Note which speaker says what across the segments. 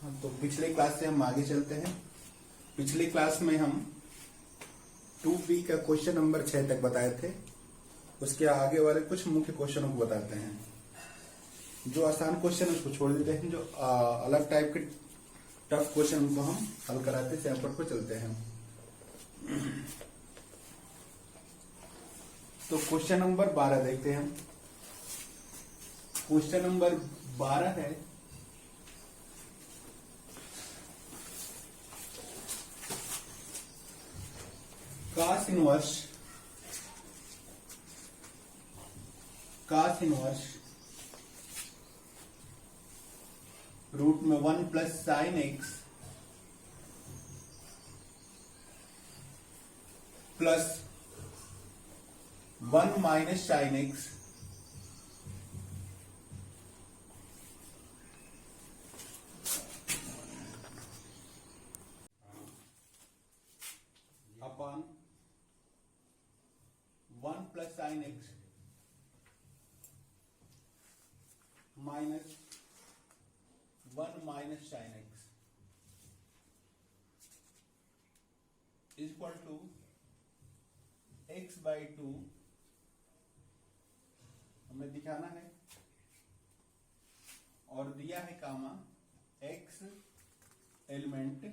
Speaker 1: तो पिछले क्लास से हम आगे चलते हैं। पिछली क्लास में हम 2B का क्वेश्चन नंबर 6 तक बताए थे। उसके आगे वाले कुछ मुख्य क्वेश्चनों को बताते हैं। जो आसान क्वेश्चन उसको छोड़ देते हैं, जो अलग टाइप के टफ क्वेश्चन उनको हम हल कराते सैंपल पर चलते हैं। तो क्वेश्चन नंबर 12 देखते हैं हम। क्वेश्चन नंबर 12 है cos इनवर्स रूट में 1 plus sine X plus 1 minus sine X upon 1 plus sine X minus 1 minus sine X equal to X by 2 हमें दिखाना है और दिया है comma X element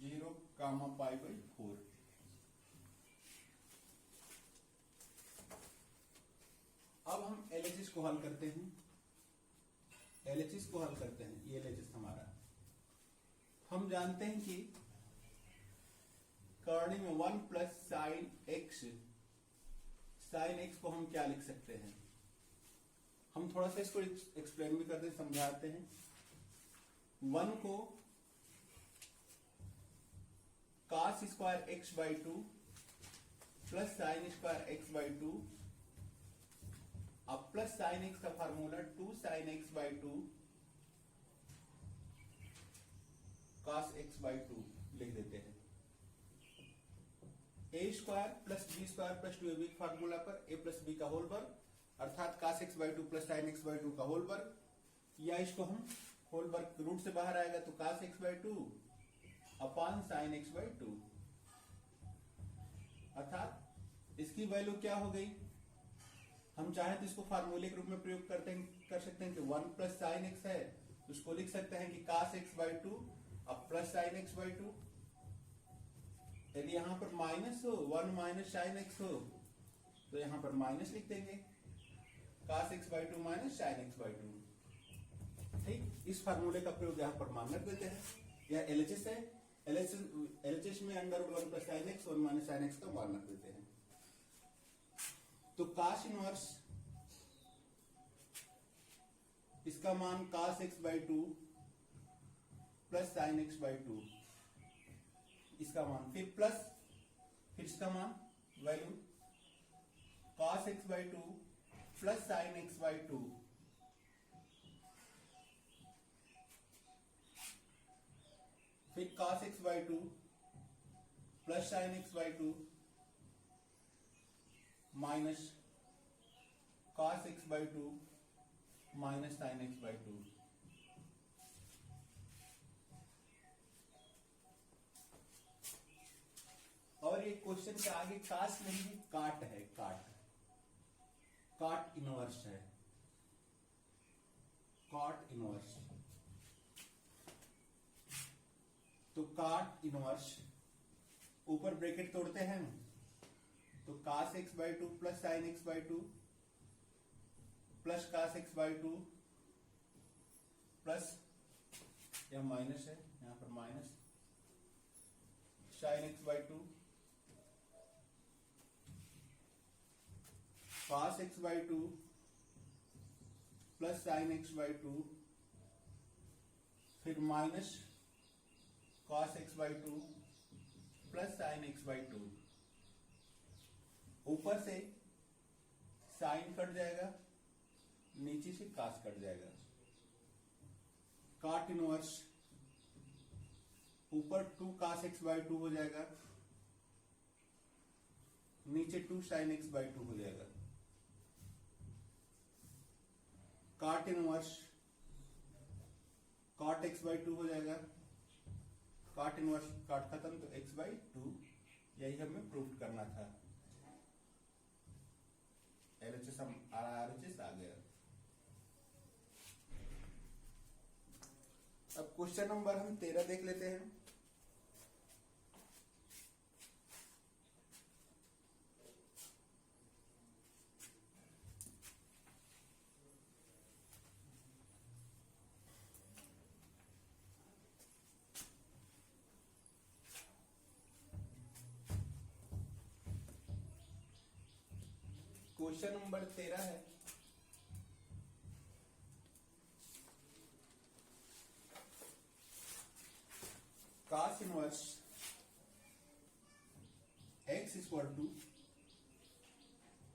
Speaker 1: 0 comma pi by 4। अब हम एलएचएस को हल करते हैं। एलएचएस को हल करते हैं। ये एलएचएस हमारा, हम जानते हैं कि करणी में 1 plus sine x, sine x को हम क्या लिख सकते हैं। हम थोड़ा सा इसको एक्सप्लेन भी करते समझाते हैं। 1 को cos square X by 2 plus sine square X by 2, अब प्लस साइन एक्स का formula 2 sine X by 2 cos X by 2 लिख देते हैं। A square plus B square plus 2ab formula पर a प्लस बी का होल वर्ग अर्थात cos X by 2 plus sine X by 2 का होल वर्ग, या इसको हम होल वर्ग रूट से बाहर आएगा तो cos X by 2 upon sine X by 2, अर्थात इसकी वैल्यू क्या हो गई। हम चाहें तो इसको फार्मूले के रूप में प्रयोग कर सकते हैं कि 1 प्लस साइन एक्स है, उसको लिख सकते हैं कि cos एक्स बाई 2 अब प्लस साइन एक्स बाई 2। यदि यहां पर माइनस हो 1 माइनस साइन एक्स हो तो यहां पर माइनस लिख देंगे cos X by 2 minus sine X by 2। ठीक, इस फार्मूले का प्रयोग यहां पर मान रख देते हैं। यह एलएचएस है। एलएचएस में under 1 plus sine x 1 minus sine X का मान रख देते हैं। तो cos इनवर्स इसका मान cos X by 2 plus sine X by 2 इसका मान, फिर इसका मान value cos X by 2 plus sine X by 2 फिर cos X by 2 plus sine X by 2 minus cos X by 2 minus sine X by 2। और ये क्वेश्चन के आगे काश नहीं है, काट है, काट इनवर्स है, काट इनवर्स। तो काट इनवर्स ऊपर ब्रैकेट तोड़ते हैं तो cos X by 2 plus sine X by 2 प्लस cos एक्स बाई 2 प्लस, यह माइनस है, यहां पर minus sine X by 2 cos X by 2 plus sine X by 2 फिर minus cos X by 2 plus sine X by 2। ऊपर से sign cut जाएगा, नीचे से cos कट जाएगा। काट इनवर्स ऊपर 2 cos एक्स बाई 2 हो जाएगा, नीचे 2 साइन एक्स बाई 2 हो जाएगा। कॉट काट x बाई 2 हो जाएगा, काट इनवर्स काट खत्म तो x बाई 2, यही हमें प्रूफ करना था। LHS हम RHS आ गया। अब क्वेश्चन नंबर हम 13 देख लेते हैं। क्वेश्चन नंबर 13 है, cos inverse x equal to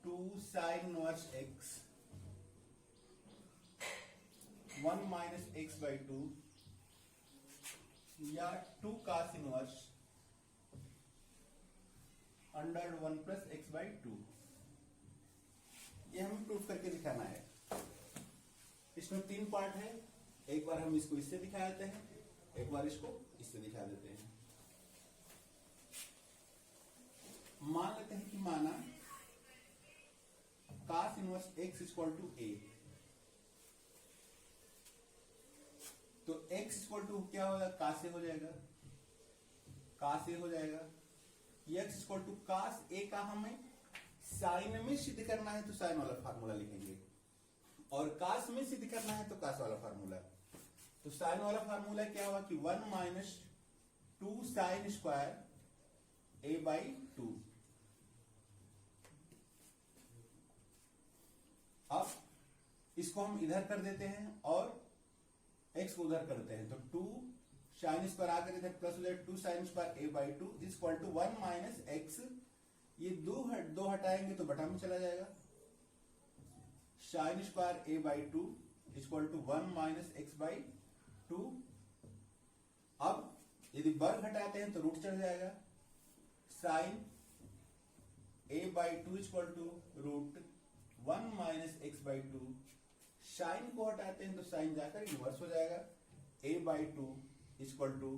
Speaker 1: 2 sin inverse x 1 minus x by 2 या 2 cos inverse under 1 plus x by 2, ये हमें प्रूफ करके दिखाना है। इसमें 3 पार्ट है, एक बार हम इसको इससे दिखा देते हैं, एक बार इसको इससे दिखा देते हैं। मान लेते हैं कि माना cos inverse x equal to a, तो x इक्वल टू क्या होगा, cos a हो जाएगा, cos a हो जाएगा। x equal to cos a का हमें साइन में सिद्ध करना है तो साइन वाला फार्मूला लिखेंगे, और कास में सिद्ध करना है तो कास वाला फार्मूला। तो साइन वाला फार्मूला क्या हुआ कि 1 minus 2 sine square a by 2। अब इसको हम इधर कर देते हैं और x को उधर करते हैं, तो 2 साइन स्क्वायर आकर इधर प्लस हो जाए 2 sine square a by 2 is equal to 1 minus x, ये दो हटाएंगे तो बटा में चला जाएगा, sine square a by 2 equal to 1 minus x by 2। अब यदि वर्ग हटाते हैं तो रूट चढ़ जाएगा, sine a by 2 equal to root 1 minus x by 2। Sine को हटाते हैं तो साइन जाकर इनवर्स हो जाएगा, a by 2 equal to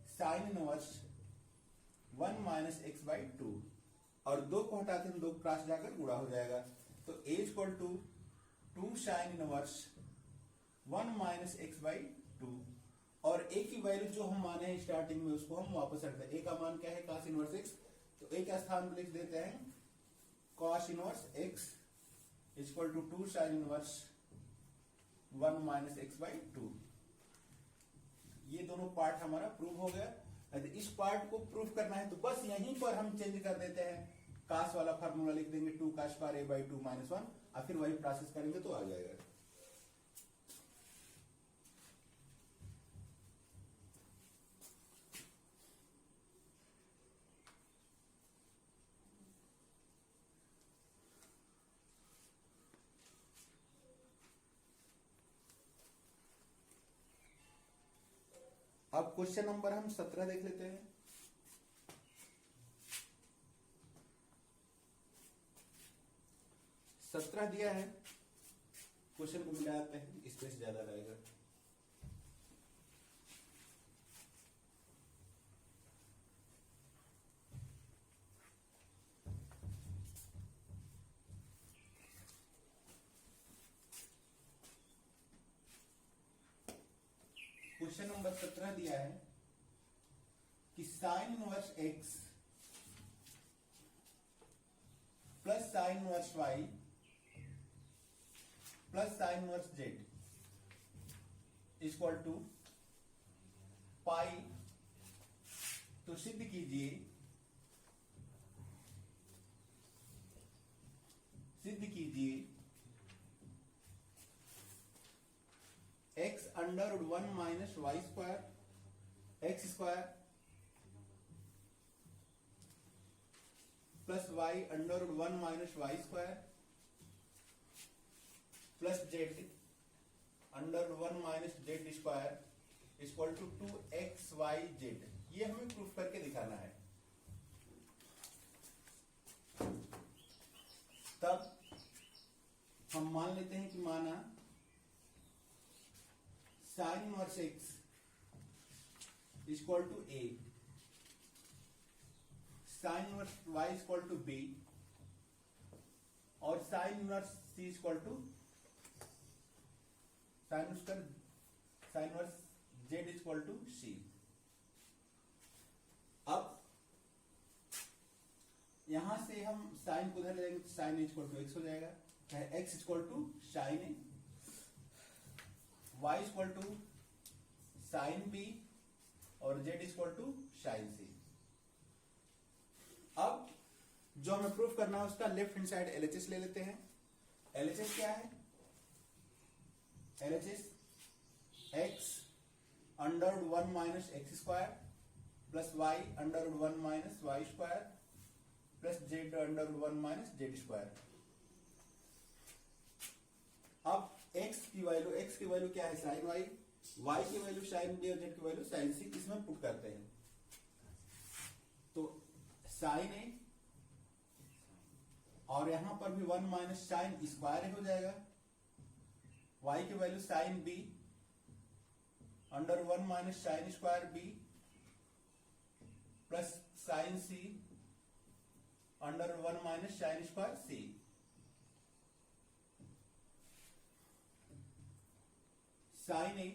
Speaker 1: sine inverse 1 minus x by 2, और 2 को हटाते हैं 2 क्रॉस जाकर गुणा हो जाएगा, तो a equal to 2 sine inverse 1 minus x by 2, और a की वैल्यू जो हम माने हैं स्टार्टिंग में उसको हम वापस रखते हैं। a का मान क्या है, cos इनवर्स x, तो a का स्थान पर लिख देते हैं cos inverse x equal to 2 sine inverse 1 minus x by 2। ये दोनों पार्ट हमारा प्रूव हो गया। यदि इस पार्ट को प्रूफ करना है तो बस यहीं पर हम चेंज कर देते हैं, कास वाला फार्मूला लिख देंगे 2 cos square a by 2 minus 1, और फिर वही प्रोसेस करेंगे तो आ जाएगा। अब क्वेश्चन नंबर हम 17 देख लेते हैं। सत्रह दिया है, क्वेश्चन को मिलाते हैं, स्पेस ज्यादा रहेगा। क्वेश्चन नंबर 17 दिया है कि sine inverse x plus sine inverse y plus sine inverse z equal to pi. तो सिद्ध कीजिए x under 1 minus Y square X square plus Y under 1 minus Y square plus Z under 1 minus Z square equal to 2xyz। ये हमें proof करके दिखाना है। तब हम मान लेते हैं कि माना sine inverse X equal to A, sine inverse Y equal to B, और sine inverse C equal to sine inverse Z equal to C. अब यहां से हम साइन को उधर ले जाएंगे तो साइन इक्वल टू एक्स हो जाएगा, x equal to sine a, y equal to sine b, और z equal to sine c. अब जो हमें प्रूफ करना है उसका लेफ्ट हैंड साइड एलएचएस ले लेते हैं। एलएचएस क्या है? LHS x under root 1 minus x square plus Y under root 1 minus Y square plus Z under root 1 minus Z square. अब x की वैल्यू क्या है? साइन वाई, y की वैल्यू साइन बी और z की value sine c, इसमें put करते हैं तो साइन ए, और यहां पर भी 1 माइनस साइन स्क्वायर हो जाएगा, y की value sine b under 1 minus sine square b plus sine c under 1 minus sine square c. Sine a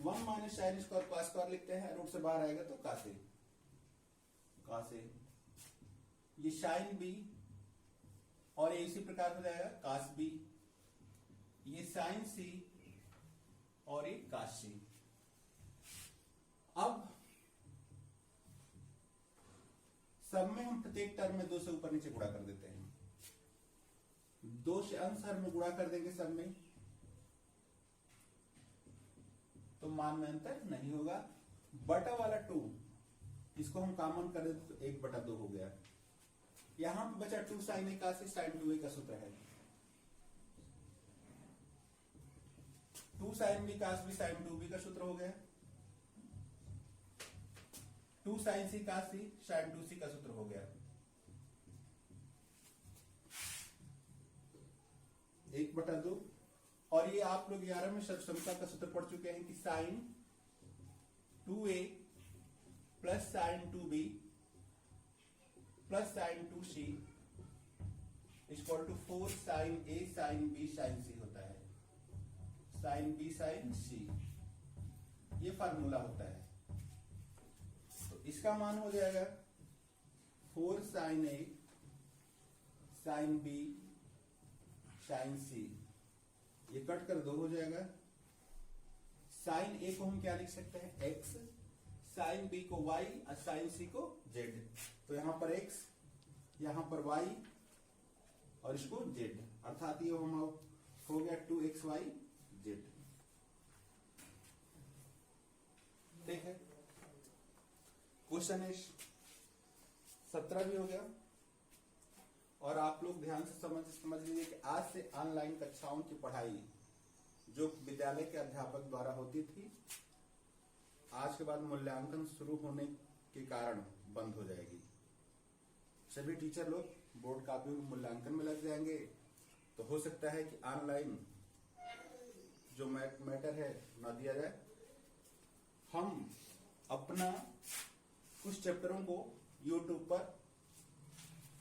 Speaker 1: 1 minus sine square का स्क्वायर लिखते हैं, रूट से बाहर आएगा तो कासे, ये साइन बी, और ये इसी प्रकार हो जाएगा कास बी, ये साइन सी और ये कास सी। अब सब में हम प्रत्येक टर्म में 2 से ऊपर नीचे गुणा कर देते हैं, 2 से अंश हर में गुणा कर देंगे सब में, तो मान में अंतर नहीं होगा। बटा वाला 2 इसको हम कॉमन कर देते तो 1/2 हो गया। यहां पे बचा 2 साइन ए का से साइन 2a का सूत्र है, 2 sine b cos b sine 2b का सूत्र हो गया, 2 साइन सी कास सी साइन 2c का सूत्र हो गया। 1/2, और ये आप लोग 11 में समता का सूत्र पढ़ चुके हैं कि sine 2a plus sine 2b plus sine 2c equal to 4 sine a sine b sine c होता है, साइन b साइन c, ये फार्मूला होता है। तो इसका मान हो जाएगा 4 sine a sine b sine c, ये कट कर 2 हो जाएगा। साइन ए को हम क्या लिख सकते हैं? x, साइन बी को y और साइन सी को z। तो यहां पर x, यहां पर y और इसको z, अर्थात ये हम हो गया 2xy z। ठीक है, क्वेश्चन 17 भी हो गया। और आप लोग ध्यान से समझ लीजिए कि आज से ऑनलाइन कक्षाओं की पढ़ाई जो विद्यालय के अध्यापक द्वारा होती थी, आज के बाद मूल्यांकन शुरू होने के कारण बंद हो जाएगी। सभी टीचर लोग बोर्ड कॉपियों के मूल्यांकन में लग जाएंगे, तो हो सकता है कि ऑनलाइन जो मैटर है न दिया जाए। हम अपना कुछ चैप्टरों को YouTube पर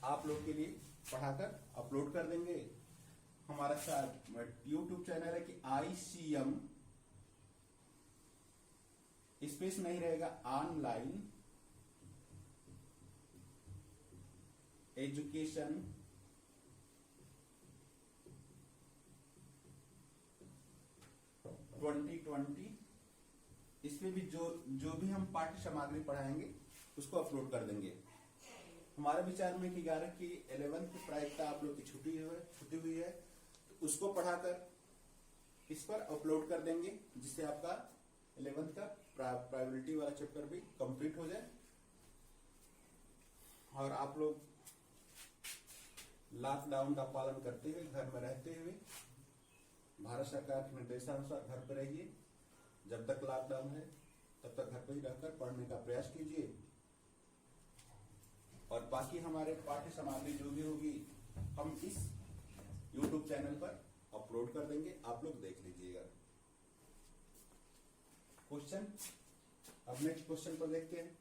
Speaker 1: आप लोग के लिए पढ़ाकर अपलोड कर देंगे। हमारा YouTube चैनल है कि ICM स्पेस नहीं रहेगा, ऑनलाइन एजुकेशन (2020). इसमें भी जो भी हम पाठ्य सामग्री पढ़ाएंगे उसको अपलोड कर देंगे। हमारे विचार में कि 11 की 11th की प्रायिकता आप लोग की छुट्टी हुई है, तो उसको पढ़ाकर इस पर अपलोड कर देंगे, जिससे आपका 11th का प्रायोरिटी वाला चैप्टर भी कंप्लीट हो जाए और आप लोग लॉकडाउन का पालन करते हुए, घर में रहते हुए, भारत सरकार के निर्देशानुसार घर पर रहिए। जब तक लॉकडाउन है तब तक घर पर ही रहकर पढ़ने का प्रयास कीजिए। और बाकी हमारे पाठ्य सामग्री जो भी होगी हम इस YouTube चैनल पर अपलोड कर देंगे, आप लोग देख लीजिएगा। क्वेश्चन। अब नेक्स्ट क्वेश्चन पर देखते हैं।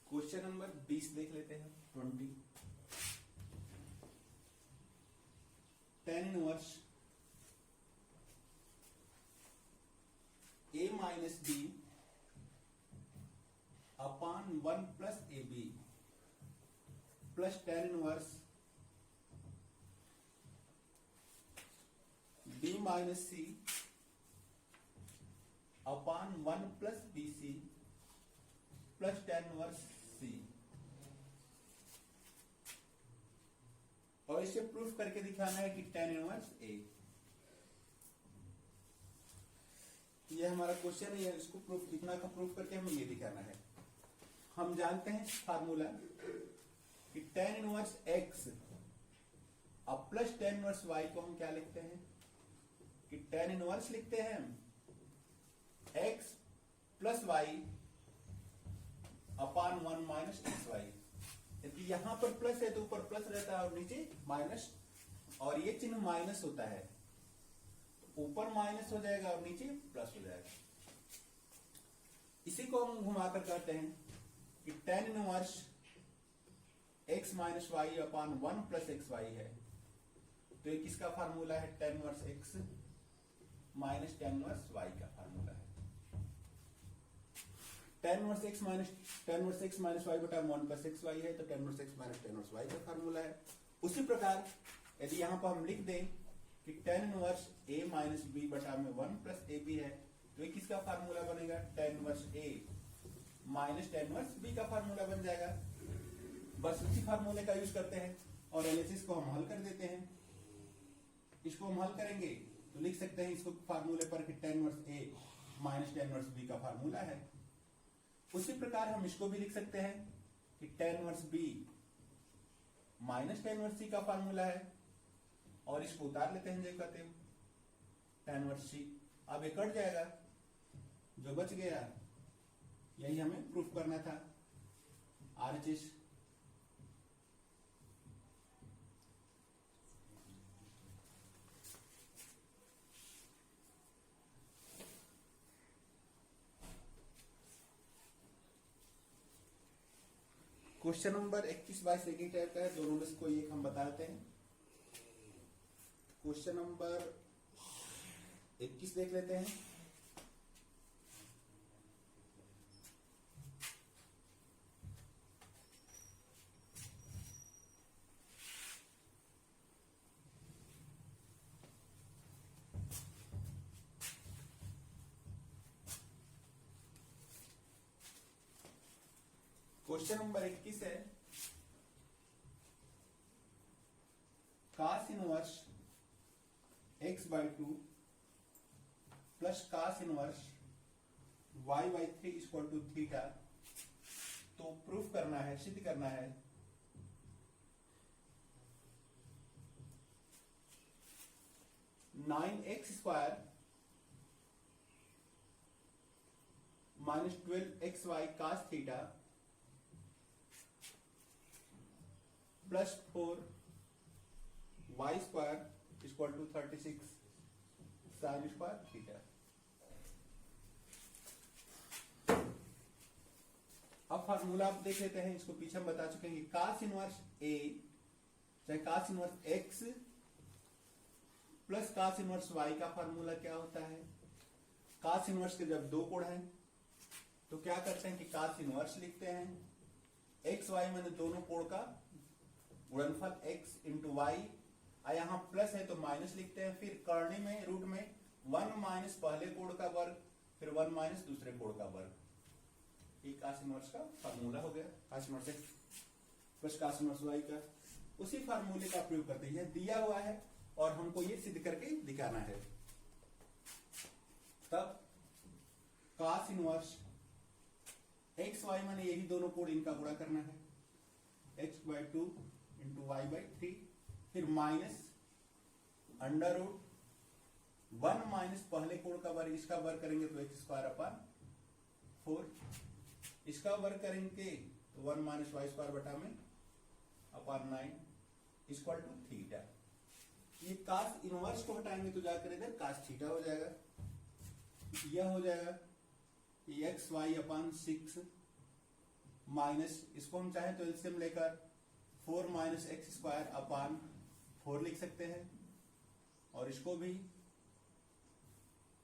Speaker 1: क्वेश्चन नंबर 20 देख लेते हैं। 20 tan inverse a minus b upon 1 plus A B plus tan inverse b minus c upon 1 plus B C plus tan inverse C. और इसे प्रूफ करके दिखाना है कि tan इनवर्स ए। ये हमारा क्वेश्चन है, इसको प्रूफ इतना का प्रूफ करके हमें ये दिखाना है। हम जानते हैं फार्मूला कि tan इनवर्स x अब प्लस tan इनवर्स y को हम क्या लिखते हैं कि tan इनवर्स लिखते हैं x प्लस y अपान 1 माइनस एक्स वाई। यदि यहां पर प्लस है तो ऊपर प्लस रहता है और नीचे माइनस, और ये चिन्ह माइनस होता है तो ऊपर माइनस हो जाएगा और नीचे प्लस हो जाएगा। इसी को हम घुमाकर कहते हैं कि tan inverse x minus Y upon 1 plus X Y है। तो ये किसका फार्मूला है? tan inverse x minus tan inverse y का फार्मूला है। tan inverse x minus y बटा 1 प्लस एक्स वाई है तो tan inverse x minus tan inverse y का फार्मूला है। उसी प्रकार यदि यहां पर हम लिख दें कि tan inverse a minus b बटा में 1 प्लस ए बी है तो ये किसका फार्मूला बनेगा? tan inverse a minus tan inverse b का फार्मूला बन जाएगा। बस उसी फार्मूले का यूज करते हैं और एनालिसिस को हम हल कर देते हैं। इसको हम हल करेंगे तो लिख सकते हैं इसको फार्मूले पर कि tan inverse a minus tan inverse b का फार्मूला है। उसी प्रकार हम इसको भी लिख सकते हैं कि tan inverse b minus tan inverse c का फार्मूला है, और इसको उतार लेते हैं जैसे कहते हैं tan इनवर्स c। अब ये कट जाएगा, जो बच गया यही हमें प्रूफ करना था। RHS question number 21 by second type का है, दोनों में से कोई एक हम बताते हैं। क्वेश्चन नंबर 21 देख लेते हैं। क्वेश्चन नंबर 21 है cos इनवर्स x बाई 2 प्लस cos inverse y by 3 equal to theta. तो प्रूफ करना है, सिद्ध करना है nine x square minus 12xy cos theta plus 4y square equal to 36 sine square theta. अब फार्मूला आप देख लेते हैं, इसको पीछे हम बता चुके हैं कि cos इनवर्स a चाहे cos inverse x plus cos inverse y का फार्मूला क्या होता है? cos इनवर्स के जब दो कोण हैं तो क्या करते हैं कि cos इनवर्स लिखते हैं, x y मैंने दोनों कोण का गुणनफल x इंटू वाई, यहाँ प्लस है तो माइनस लिखते हैं, फिर करनी में रूट में 1 माइनस पहले कोण का वर्ग फिर 1 माइनस दूसरे कोण का वर्ग। ये cos इनवर्स का फार्मूला हो गया, cos inverse x plus cos inverse y का। उसी फार्मूले का प्रयोग करते हैं, दिया हुआ है और हमको ये सिद्ध करके दिखाना है। तब cos इनवर्स x y माने यही दोनों कोण, इनका गुणा करना है x/2 इंटू y/3, फिर माइनस अंडर रूट 1 माइनस पहले कोण का वर्ग, इसका वर्ग करेंगे तो x²/4, इसका वर्ग करेंगे तो 1 माइनस y² बटा में अपॉन 9 इक्वल टू थीटा। ये कास इनवर्स को हटाएंगे तो जाकर इधर कास थीटा हो जाएगा। यह हो जाएगा xy/6 माइनस, इसको हम चाहे तो एलसीएम लेकर 4 माइनस x²/4 लिख सकते हैं, और इसको भी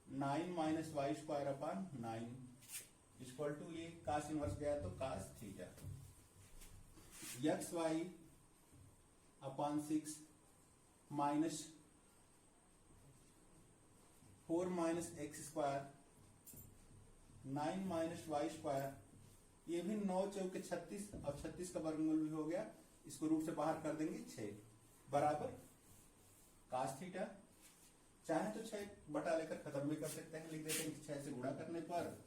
Speaker 1: 9 माइनस y²/9 इक्वल टू, ये कास इनवर्स गया तो cos theta. xy/6 minus 4 minus x², 9 minus y², ये भी 9 चौके 36, और 36 का वर्गमूल भी हो गया, इसको रूट से बाहर कर देंगे 6 बराबर कास थीटा। चाहे तो 6 बटा लेकर खत्म भी कर सकते हैं, लिख देते हैं 6 से गुणा करने पर,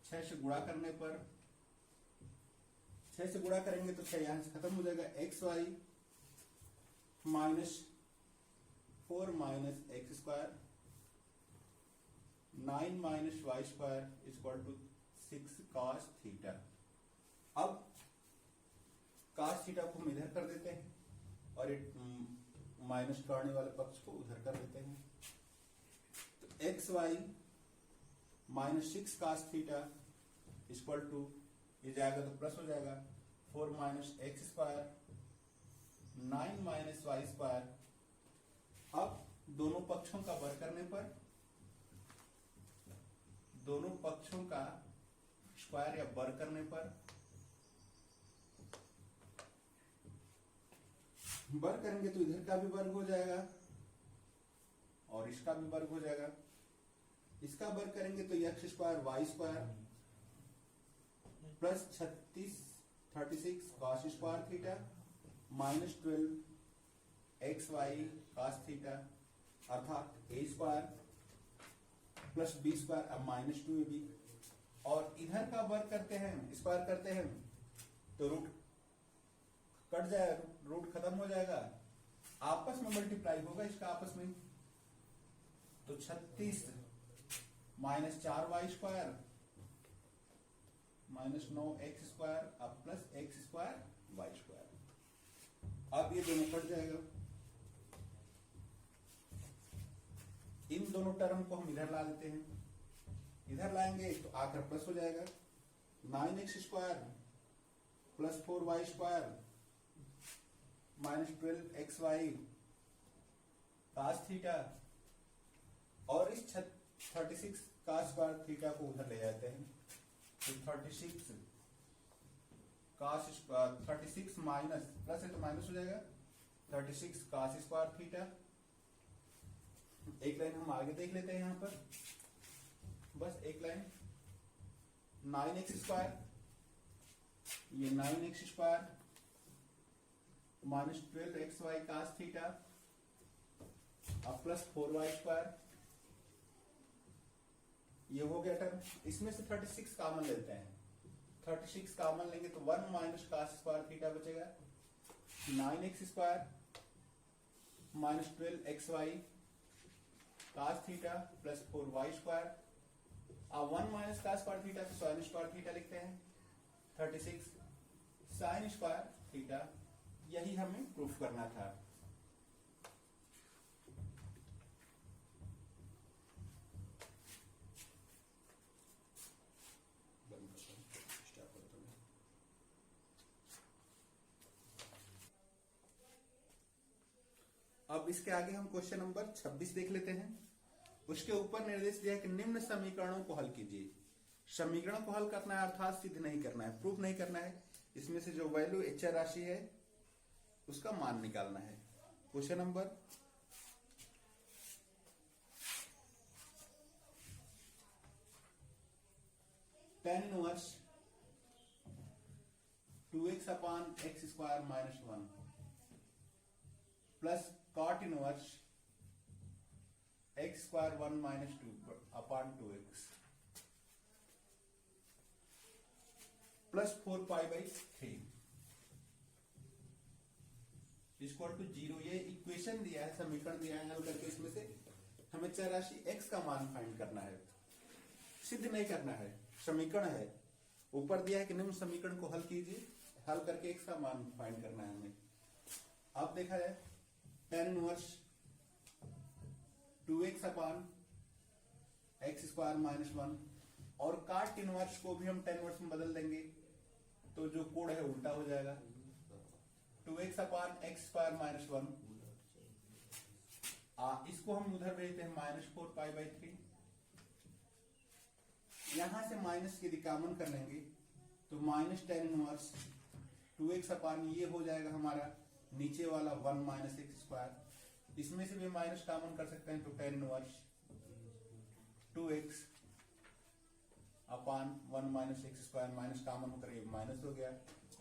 Speaker 1: 6 से गुणा करने पर, 6 से गुणा करेंगे तो 6 यहां से खत्म हो जाएगा। xy minus 4 minus x², 9 minus y² equal to 6 cos theta. अब cos थीटा को हम इधर कर देते हैं और एक माइनस करने वाले पक्ष को उधर कर देते हैं, तो xy minus 6 cos theta equal to, ये जाएगा तो प्लस हो जाएगा 4 माइनस x², 9 माइनस y²। अब दोनों पक्षों का वर्ग करने पर, दोनों पक्षों का स्क्वायर या वर्ग करने पर, वर्ग करेंगे तो इधर का भी वर्ग हो जाएगा और इसका भी वर्ग हो जाएगा। इसका वर्ग करेंगे तो x² y² plus 36 cos² theta minus 12 xy cos theta, अर्थात a² प्लस b² अब माइनस 2ab, और इधर का वर्ग करते हैं, स्क्वायर करते हैं तो रूट कट जाएगा, रूट खत्म हो जाएगा, आपस में मल्टीप्लाई होगा इसका आपस में, तो 36 माइनस 4y² माइनस 9x² अब प्लस x² y²। अब ये दोनों कट जाएगा, इन दोनों टर्म को हम इधर ला लेते हैं, इधर लाएंगे तो आकर प्लस हो जाएगा 9x² plus 4y² minus 12xy cos theta, और इस 36 cos² थीटा को उधर ले जाते हैं, तो 36 माइनस प्लस है तो माइनस हो जाएगा 36 cos² थीटा। एक लाइन हम आगे देख लेते हैं, यहां पर बस एक लाइन, 9x², ये 9x² minus 12xy cos theta अब प्लस 4y², ये हो गया टर्म। इसमें से 36 कॉमन लेते हैं, 36 कॉमन लेंगे तो 1 माइनस cos² थीटा बचेगा, 9x² minus 12xy cos theta plus 4y², अब 1 माइनस cos² थीटा से sin² थीटा लिखते हैं, 36 sin² थीटा, यही हमें प्रूफ करना था। अब इसके आगे हम क्वेश्चन नंबर 26 देख लेते हैं। उसके ऊपर निर्देश दिया है कि निम्न समीकरणों को हल कीजिए। समीकरण को हल करना है अर्थात सिद्ध नहीं करना है, प्रूफ नहीं करना है, इसमें से जो वैल्यू अचर राशि है उसका मान निकालना है। Question number 2x/x² minus 1 plus cot inverse x² 1 minus 2/2x plus 4π/3 equal to 0। ये इक्वेशन दिया है, समीकरण दिया है, हल करके इसमें से हमें चर राशि x का मान फाइंड करना है, सिद्ध नहीं करना है, समीकरण है, ऊपर दिया है कि निम्न समीकरण को हल कीजिए, हल करके x का मान फाइंड करना है हमें। अब देखा जाए tan इनवर्स 2x अपान x स्क्वायर माइनस 1, और काट इनवर्स को भी हम tan इनवर्स में बदल देंगे तो जो कोड है उल्टा हो जाएगा, 2x अपान x स्क्वायर माइनस 1, इसको हम उधर भेजते हैं -4π/3। यहां से माइनस की कॉमन कर लेंगे तो माइनस tan इनवर्स 2x अपान ये हो जाएगा हमारा नीचे वाला 1 माइनस x स्क्वायर, इसमें से भी माइनस कॉमन कर सकते हैं तो tan इनवर्स 2x अपान 1 minus x square, minus common होकर ये माइनस हो गया,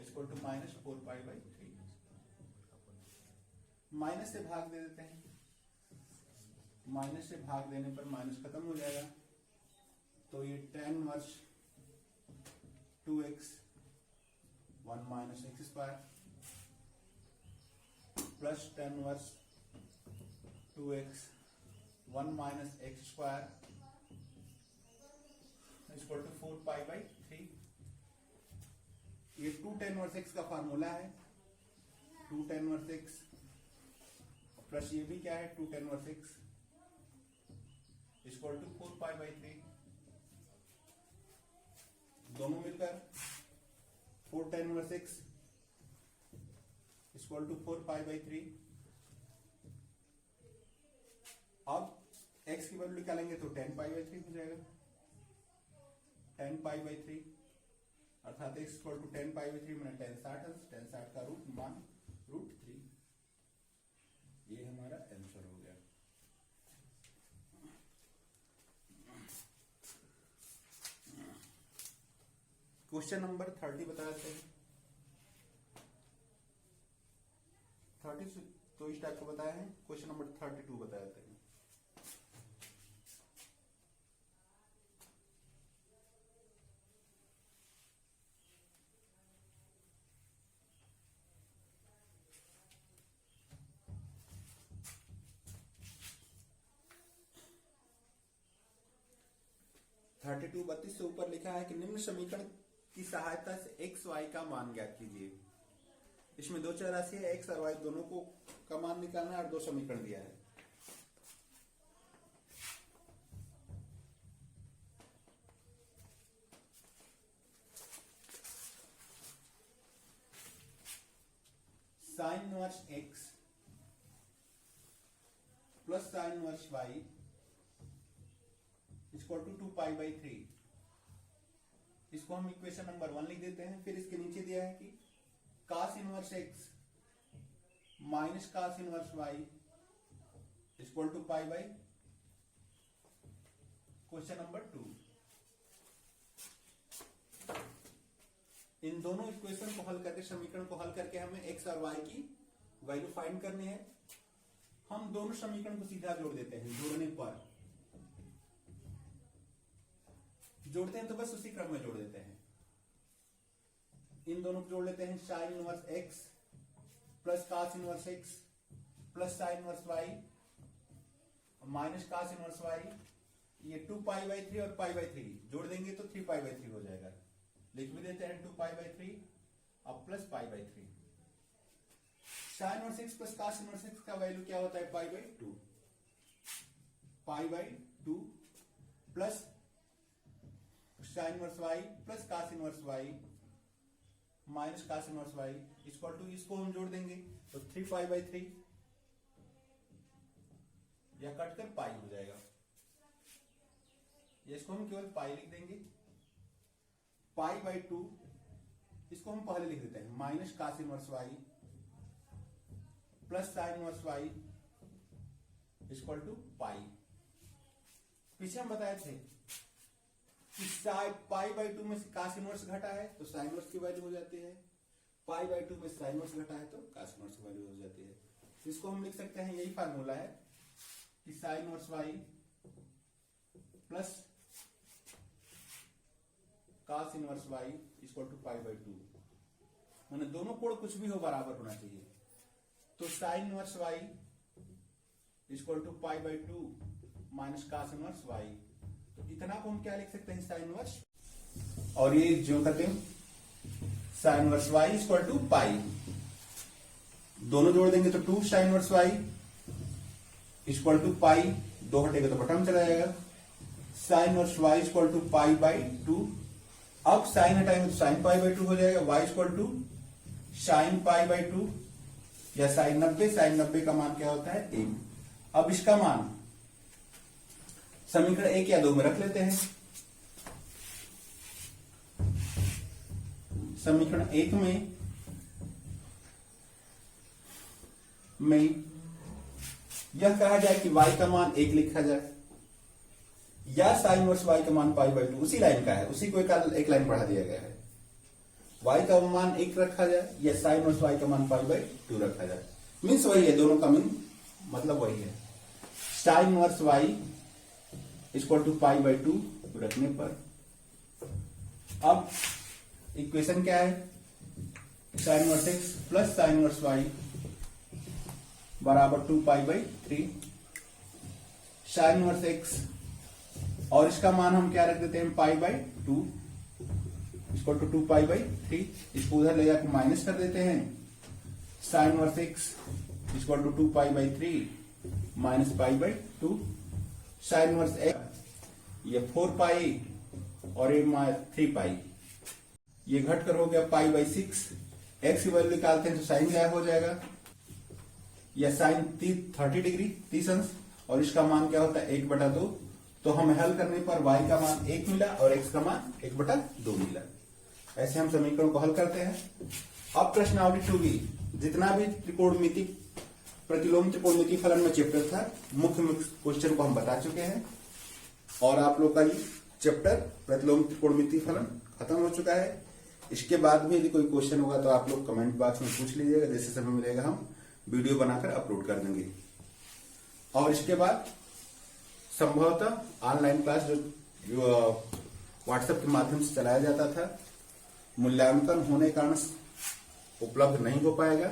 Speaker 1: इक्वल टू -4π/3। माइनस से भाग दे देते हैं, माइनस से भाग देने पर माइनस खत्म हो जाएगा, तो ये tan inverse 2x 1 minus x square plus tan inverse 2x 1 minus x square equal to 4π/3। ये 2 tan इनवर्स x का फार्मूला है, 2 tan इनवर्स x प्लस ये भी क्या है 2 tan inverse x equal to 4π/3, दोनों मिलकर 4 tan inverse x equal to 4π/3। अब x की वैल्यू निकालेंगे तो 10π/3 हो जाएगा, 10π/3 अर्थात x इक्वल टू 10π/3 मैंने 10 का रूट मान √3। ये हमारा आंसर हो गया। क्वेश्चन नंबर 30 बता देते हैं। 30 तो इस टाइप को बताया है, क्वेश्चन नंबर 32 बता देते हैं। थर्टी टू 32 से ऊपर लिखा है कि निम्न समीकरण की सहायता से x y का मान ज्ञात कीजिए। इसमें दो चर राशि है, x और y दोनों को का मान निकालना है और दो समीकरण दिया है। Sine inverse x plus sine inverse y equal to 2π/3। इसको हम इक्वेशन नंबर 1 लिख देते हैं। फिर इसके नीचे दिया है कि cos inverse x minus cos inverse y equal to π/, question number 2। इन दोनों इक्वेशन को हल करके, समीकरण को हल करके हमें x और y की वैल्यू फाइंड करनी है। हम दोनों समीकरण को सीधा जोड़ देते हैं, जोड़ने पर जोड़ते हैं तो बस उसी क्रम में जोड़ देते हैं। इन दोनों को जोड़ लेते हैं, sine inverse x plus cos inverse x plus sine inverse y minus cos inverse y, ये 2π/3 और π/3 जोड़ देंगे तो 3π/3 हो जाएगा। लिख भी देते हैं 2π/3 और plus π/3। Sine inverse x plus cos inverse x का वैल्यू क्या होता है π/2, π/2 plus sine inverse y plus cos inverse y minus cos inverse y equal to, इसको हम जोड़ देंगे तो 3π/3 या कटकर पाई हो जाएगा। इसको हम केवल पाई लिख देंगे। π/2 इसको हम पहले लिख देते हैं, minus cos inverse y plus sine inverse y equal to pi. पीछे हम बताए थे कि π/2 में से cos इनवर्स घटा है तो साइन इनवर्स की वैल्यू हो जाती है, π/2 में साइन इनवर्स घटा है तो cos इनवर्स की वैल्यू हो जाती है। इसको हम लिख सकते हैं, यही फार्मूला है कि sine inverse y plus cos inverse y equal to π/2। मैंने दोनों कोण कुछ भी हो बराबर होना चाहिए। तो sine inverse Y equal to pi by 2 minus cos inverse y. तो इतना को हम क्या लिख सकते हैं, साइन इनवर्स, और ये जो करते हैं sine inverse Y equal to pi, दोनों जोड़ देंगे तो 2 sine inverse Y equal to pi, 2 हटेगा तो बटन चला जाएगा, sine inverse Y equal to pi by 2। अब साइन हटाएंगे तो साइन पाई बाई 2 हो जाएगा, y equal to sine pi by 2 या साइन 90। साइन 90 का मान क्या होता है, 1। अब इसका मान समीकरण 1 या 2 में रख लेते हैं। समीकरण 1 में यह कहा जाए कि y का मान 1 लिखा जाए, या साइन इनवर्स y का मान पाई बाई 2 उसी लाइन का है, उसी को एक लाइन बढ़ा दिया गया है। y का मान 1 रखा जाए या साइन इनवर्स y का मान पाई बाई 2 रखा जाए, मीन्स वही है, दोनों का मीन मतलब वही है। Sine inverse y equal to pi by 2 रखने पर अब इक्वेशन क्या है, sine inverse x plus sine inverse y बराबर 2 pi by 3। Sine inverse x और इसका मान हम क्या रख देते हैं, pi by 2 equal to 2 pi by 3। इसको उधर ले जाकर माइनस कर देते हैं, sine inverse x equal to 2 pi by 3 minus pi by 2। Sine inverse x ये 4 पाई और ये 3 पाई, ये घट कर हो गया पाई बाई 6। x की वैल्यू निकालते हैं तो साइन क्या हो जाएगा, या साइन 30 डिग्री 30 अंश, और इसका मान क्या होता है 1/2। तो हमें हल करने पर y का मान 1 मिला और x का मान 1/2 मिला। ऐसे हम समीकरण को हल करते हैं। अब प्रश्नावली 2b, जितना भी त्रिकोणमिति प्रतिलोम त्रिकोणमिति फलन में चैप्टर था, मुख्य क्वेश्चन को हम बता चुके हैं, और आप लोग का ये चैप्टर प्रतिलोम त्रिकोणमिति फलन खत्म हो चुका है। इसके बाद भी यदि कोई क्वेश्चन होगा तो आप लोग कमेंट बॉक्स में पूछ लीजिएगा, जैसे समय मिलेगा हम वीडियो बनाकर अपलोड कर देंगे। और इसके बाद संभवतः ऑनलाइन क्लास जो व्हाट्सएप के माध्यम से चलाया जाता था, मूल्यांकन होने के कारण उपलब्ध नहीं हो पाएगा,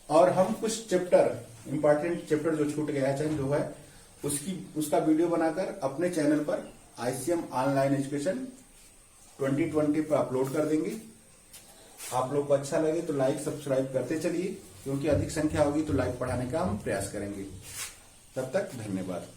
Speaker 1: और हम कुछ चैप्टर इंपॉर्टेंट चैप्टर जो छूट गया है जो है उसका वीडियो बनाकर अपने चैनल पर ICM ऑनलाइन एजुकेशन 2020 पर अपलोड कर देंगे। आप लोग को अच्छा लगे तो लाइक सब्सक्राइब करते चलिए, क्योंकि अधिक संख्या होगी तो लाइक बढ़ाने का हम प्रयास करेंगे। तब तक धन्यवाद।